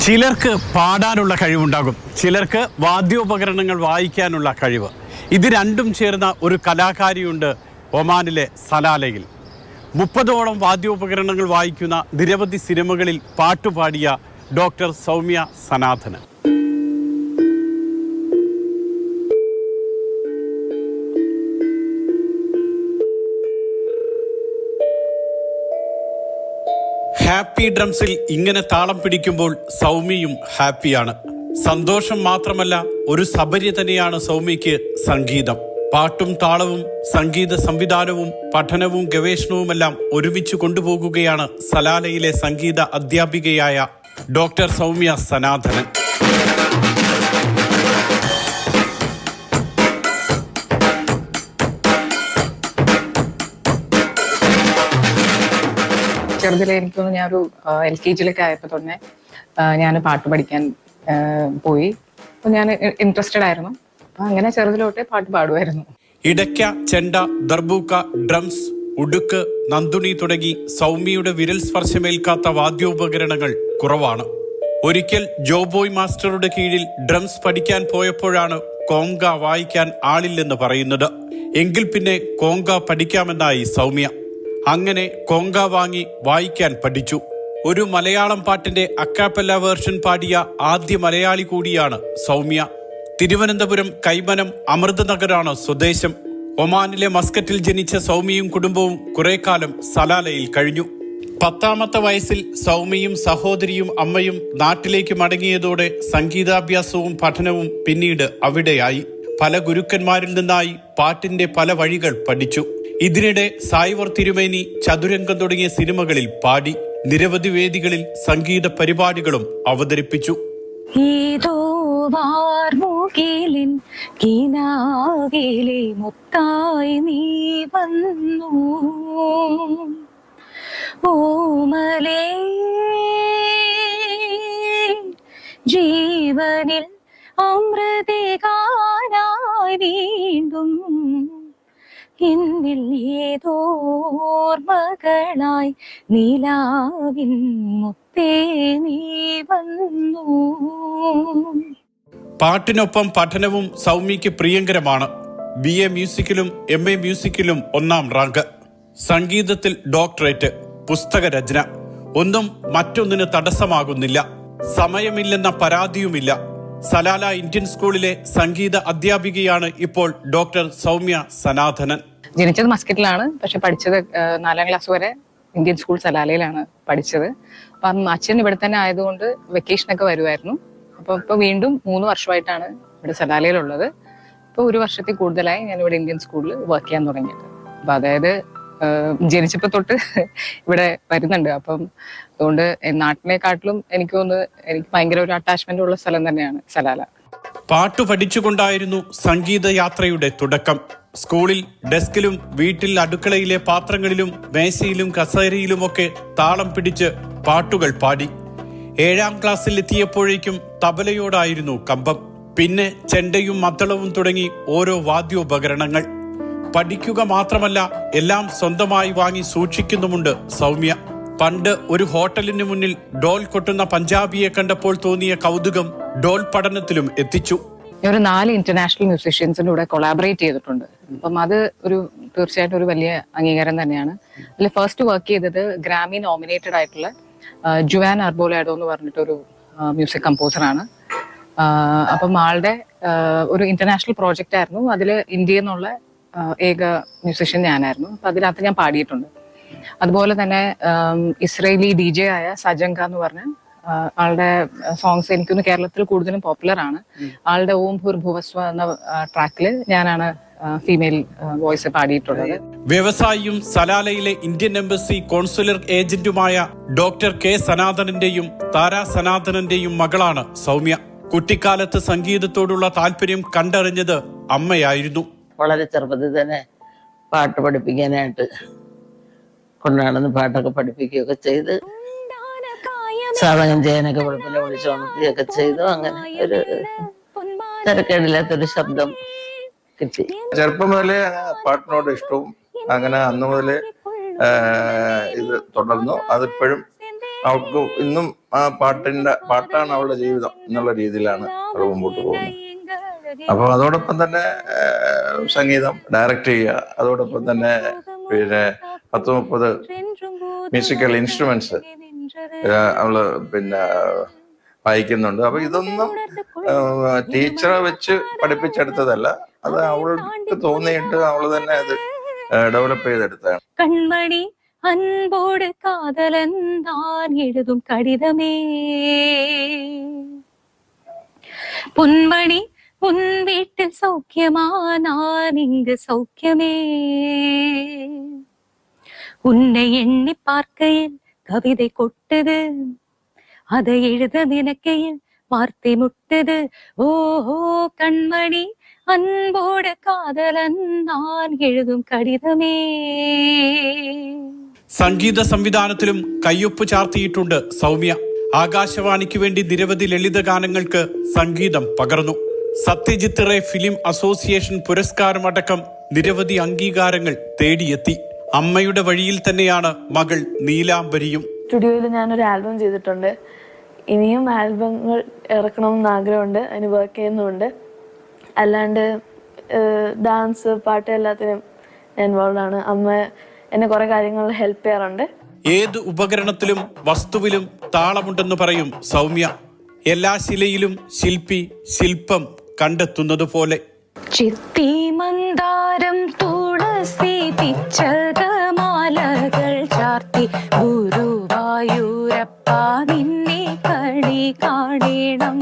ചിലർക്ക് പാടാനുള്ള കഴിവുണ്ടാകും, ചിലർക്ക് വാദ്യോപകരണങ്ങൾ വായിക്കാനുള്ള കഴിവ്. ഇത് രണ്ടും ചേർന്ന ഒരു കലാകാരിയുണ്ട് ഒമാനിലെ സലാലയിൽ. 30ഓളം വാദ്യോപകരണങ്ങൾ വായിക്കുന്ന നിരവധി സിനിമകളിൽ പാട്ടുപാടിയ ഡോക്ടർ സൗമ്യ സനാഥന്. ഹാപ്പി ഡ്രംസിൽ ഇങ്ങനെ താളം പിടിക്കുമ്പോൾ സൗമ്യയും ഹാപ്പിയാണ്. സന്തോഷം മാത്രമല്ല, ഒരു സബര്യ തന്നെയാണ് സൗമ്യയ്ക്ക് സംഗീതം. പാട്ടും താളവും സംഗീത സംവിധാനവും പഠനവും ഗവേഷണവുമെല്ലാം ഒരുമിച്ച് കൊണ്ടുപോകുകയാണ് സലാലയിലെ സംഗീത അധ്യാപികയായ ഡോക്ടർ സൗമ്യ സനാഥനൻ. ചെറുതിലെ എനിക്കൊന്ന് ഞാനൊരു LKG ആയപ്പോൾ തന്നെ ഞാൻ പാട്ട് പഠിക്കാൻ പോയി. അപ്പോൾ ഞാൻ ഇൻട്രസ്റ്റഡ് ആയിരുന്നു. അപ്പം അങ്ങനെ ചെറുതിലോട്ടെ പാട്ട് പാടുമായിരുന്നു. ഇടയ്ക്ക, ചെണ്ട, ദർബൂക്ക, ഡ്രംസ്, ഉടുക്ക്, നന്ദുണി തുടങ്ങി സൗമ്യയുടെ വിരൽ സ്പർശമേൽക്കാത്ത വാദ്യോപകരണങ്ങൾ കുറവാണ്. ഒരിക്കൽ ജോബോയ് മാസ്റ്ററുടെ കീഴിൽ ഡ്രംസ് പഠിക്കാൻ പോയപ്പോഴാണ് കോങ്ക വായിക്കാൻ ആളില്ലെന്ന് പറയുന്നത്. എങ്കിൽ പിന്നെ കോങ്ക പഠിക്കാമെന്നായി സൗമ്യ. അങ്ങനെ കോങ്ക വാങ്ങി വായിക്കാൻ പഠിച്ചു. ഒരു മലയാളം പാട്ടിന്റെ അക്കാപ്പല്ല വേർഷൻ പാടിയ ആദ്യ മലയാളി കൂടിയാണ് സൗമ്യ. തിരുവനന്തപുരം കൈമനം അമൃതനഗറാണ് സ്വദേശം. ഒമാനിലെ മസ്കറ്റിൽ ജനിച്ച സൗമ്യയും കുടുംബവും കുറെ കാലം സലാലയിൽ കഴിഞ്ഞു. 10ാമത്തെ വയസ്സിൽ സൗമ്യയും സഹോദരിയും അമ്മയും നാട്ടിലേക്ക് മടങ്ങിയതോടെ സംഗീതാഭ്യാസവും പഠനവും പിന്നീട് അവിടെയായി. പല ഗുരുക്കന്മാരിൽ നിന്നായി പാട്ടിന്റെ പല വഴികൾ പഠിച്ചു. ഇതിനിടെ സായ്വർ തിരുമേനി, ചതുരംഗം തുടങ്ങിയ സിനിമകളിൽ പാടി. നിരവധി വേദികളിൽ സംഗീത പരിപാടികളും അവതരിപ്പിച്ചു. ഏതോ വാർമുകിലിൻ കിനാവിലെ മുത്തായി നീ വന്നു, ഓമലേ ജീവനിൽ അമൃതകാനായി വീണ്ടും എന്നിൽ ഏതോർമകളായി നിലാവിൻ മുത്തേ നീ വന്നു. പാട്ടിനൊപ്പം പഠനവും സൗമ്യയ്ക്ക് പ്രിയങ്കരമാണ്. BA മ്യൂസിക്കിലും MA മ്യൂസിക്കിലും 1ാം റാങ്ക്, സംഗീതത്തിൽ ഡോക്ടറേറ്റ്, പുസ്തക രചന. ഒന്നും മറ്റൊന്നിന് തടസ്സമാകുന്നില്ല. സമയമില്ലെന്ന പരാതിയുമില്ല. സലാല ഇന്ത്യൻ സ്കൂളിലെ സംഗീത അധ്യാപികയാണ് ഇപ്പോൾ ഡോക്ടർ സൗമ്യ സനാഥനൻ. ജനിച്ചത് മസ്കറ്റിലാണ്, പക്ഷെ പഠിച്ചത് 4ാം ക്ലാസ് വരെ ഇന്ത്യൻ സ്കൂൾ സലാലയിലാണ് പഠിച്ചത്. അപ്പം അച്ഛൻ ഇവിടെ തന്നെ ആയതുകൊണ്ട് വെക്കേഷനൊക്കെ വരുമായിരുന്നു. അപ്പോൾ ഇപ്പോൾ വീണ്ടും 3 വർഷമായിട്ടാണ് ഇവിടെ സലാലയിലുള്ളത്. ഇപ്പോൾ 1 വർഷത്തിൽ കൂടുതലായി ഞാൻ ഇവിടെ ഇന്ത്യൻ സ്കൂളിൽ വർക്ക് ചെയ്യാൻ തുടങ്ങിയിട്ട്. അപ്പം അതായത് ജനിച്ചപ്പോൾ തൊട്ട് ഇവിടെ വരുന്നുണ്ട്. അപ്പം അതുകൊണ്ട് നാട്ടിനെക്കാട്ടിലും എനിക്ക് ഭയങ്കര ഒരു അറ്റാച്ച്മെന്റ് ഉള്ള സ്ഥലം തന്നെയാണ് സലാല. പാട്ടു പഠിച്ചുകൊണ്ടായിരുന്നു സംഗീത യാത്രയുടെ തുടക്കം. സ്കൂളിൽ ഡെസ്കിലും വീട്ടിൽ അടുക്കളയിലെ പാത്രങ്ങളിലും മേശയിലും കസേരയിലുമൊക്കെ താളം പിടിച്ച് പാട്ടുകൾ പാടി. 7ാം ക്ലാസ്സിൽ എത്തിയപ്പോഴേക്കും തബലയോടായിരുന്നു കമ്പം. പിന്നെ ചെണ്ടയും മദ്ദളവും തുടങ്ങി ഓരോ വാദ്യോപകരണങ്ങൾ. പഠിക്കുക മാത്രമല്ല, എല്ലാം സ്വന്തമായി വാങ്ങി സൂക്ഷിക്കുന്നുമുണ്ട് സൗമ്യ. പണ്ട് ഒരു ഹോട്ടലിന് മുന്നിൽ ഡോൽ കൊട്ടുന്ന പഞ്ചാബിയെ കണ്ടപ്പോൾ തോന്നിയ കൗതുകം ഡോൽ പഠനത്തിലും എത്തിച്ചു. ഒരു 4 ഇന്റർനാഷണൽ മ്യൂസീഷ്യൻസിന്റെ കൂടെ കൊളാബറേറ്റ് ചെയ്തിട്ടുണ്ട്. അപ്പം അത് തീർച്ചയായിട്ടും ഒരു വലിയ അംഗീകാരം തന്നെയാണ്. അതിൽ ഫസ്റ്റ് വർക്ക് ചെയ്തത് ഗ്രാമി നോമിനേറ്റഡ് ആയിട്ടുള്ള ജുവാൻ അർബോലാഡോ എന്ന് പറഞ്ഞിട്ടൊരു മ്യൂസിക് കമ്പോസറാണ്. അപ്പം ആളുടെ ഒരു ഇന്റർനാഷണൽ പ്രോജക്റ്റ് ആയിരുന്നു. അതിൽ ഇന്ത്യയിൽ നിന്നുള്ള ഏക മ്യൂസിഷ്യൻ ഞാനായിരുന്നു. അപ്പം അതിനകത്ത് ഞാൻ പാടിയിട്ടുണ്ട്. അതുപോലെ തന്നെ ഇസ്രയേലി DJ ആയ സജങ്ക എന്ന് പറഞ്ഞ ആളുടെ സോങ്സ് എനിക്കൊന്ന് കേരളത്തിൽ കൂടുതലും പോപ്പുലർ ആണ്. ആളുടെ ഓം ഭൂർഭുവസ്വ എന്ന ട്രാക്കിൽ ഞാനാണ് ഫീമെയിൽ വോയിസ് പാടിയിട്ടുള്ളത്. വ്യവസായിയും സലാലയിലെ ഇന്ത്യൻ എംബസി കോൺസുലർ ഏജന്റുമായ ഡോക്ടർ K സനാതനന്റെയും താര സനാതനന്റെയും മകളാണ് സൗമ്യ. കുട്ടിക്കാലത്ത് സംഗീതത്തോടുള്ള താല്പര്യം കണ്ടറിഞ്ഞത് അമ്മയായിരുന്നു. വളരെ ചെറുപ്പത്തിൽ തന്നെ പാട്ട് പഠിപ്പിക്കാനായിട്ട് കൊണ്ടുനടന്ന് പാട്ടൊക്കെ പഠിപ്പിക്കുകയൊക്കെ ചെയ്ത് സാധകം ചെയ്യാനൊക്കെ വെളുപ്പിനെ വിളിച്ചുണർത്തുകയൊക്കെ ചെയ്തു. അങ്ങനെ ഒരു തിരക്കേടില്ലാത്തൊരു ശബ്ദം കിട്ടി. ചെറുപ്പം മുതലേ പാട്ടിനോട് ഇഷ്ടവും അങ്ങനെ അന്ന് മുതലേ ഇത് തുടർന്നു. അതിപ്പോഴും അവൾക്ക് ഇന്നും ആ പാട്ടാണ് അവളുടെ ജീവിതം എന്നുള്ള രീതിയിലാണ് അവൾ മുമ്പോട്ട് പോകുന്നത്. അപ്പൊ അതോടൊപ്പം തന്നെ സംഗീതം ഡയറക്റ്റ് ചെയ്യുക, അതോടൊപ്പം തന്നെ പിന്നെ 10-30 മ്യൂസിക്കൽ ഇൻസ്ട്രുമെന്റ്സ് അവള് പിന്നെ വായിക്കുന്നുണ്ട്. അപ്പൊ ഇതൊന്നും ടീച്ചറെ വെച്ച് പഠിപ്പിച്ചെടുത്തതല്ല, അത് അവൾക്ക് തോന്നിയിട്ട് അവള് തന്നെ അത് ഡെവലപ്പ് ചെയ്തെടുത്താണ്. കൺമണി அன்போடு காதலன் நான் எழுதும் கடிதமே பொன்மணி உன் வீட்டில் சௌக்கியமா நான் இங்கு சௌக்கியமே உன்னை எண்ணி பார்க்கையில் கவிதை கொட்டுது அதை எழுத நினைக்கையில் வார்த்தை முட்டுது ஓஹோ கண்மணி அன்போடு காதலன் நான் எழுதும் கடிதமே. സംഗീത സംവിധാനത്തിലും കയ്യൊപ്പ് ചാർത്തിയിട്ടുണ്ട് സൗമ്യ. ആകാശവാണിക്ക് വേണ്ടി നിരവധി ലളിത ഗാനങ്ങൾക്ക് സംഗീതം പകർന്നു. സത്യജിത്ത് റേ ഫിലിം അസോസിയേഷൻ പുരസ്കാരമടക്കം നിരവധി അംഗീകാരങ്ങൾ തേടിയെത്തി. അമ്മയുടെ വഴിയിൽ തന്നെയാണ് മകൾ നീലാംബരിയും. സ്റ്റുഡിയോയിൽ ഞാനൊരു ആൽബം ചെയ്തിട്ടുണ്ട്. ഇനിയും ആൽബങ്ങൾ ഇറക്കണമെന്ന് ആഗ്രഹമുണ്ട്. അതിന് വർക്ക് ചെയ്യുന്നുണ്ട്. അല്ലാണ്ട് ഡാൻസ്, പാട്ട് എല്ലാത്തിനും ഞാൻ ഇൻവോൾവ് ആണ്. അമ്മ എന്നെ കുറെ കാര്യങ്ങളിൽ ഹെൽപ്പ് ചെയ്യാറുണ്ട്. ഏത് ഉപകരണത്തിലും വസ്തുവിലും താളമുണ്ടെന്ന് പറയും സൗമ്യ. എല്ലാ ശിലയിലും ശില്പി ശില്പം കണ്ടെത്തുന്നത് പോലെ. ചിത്തി മന്ദാരം തുളസി പിച്ചകമാലകൾ ചാർത്തി ഗുരുവായൂരപ്പ നിന്നെ കണി കാണണം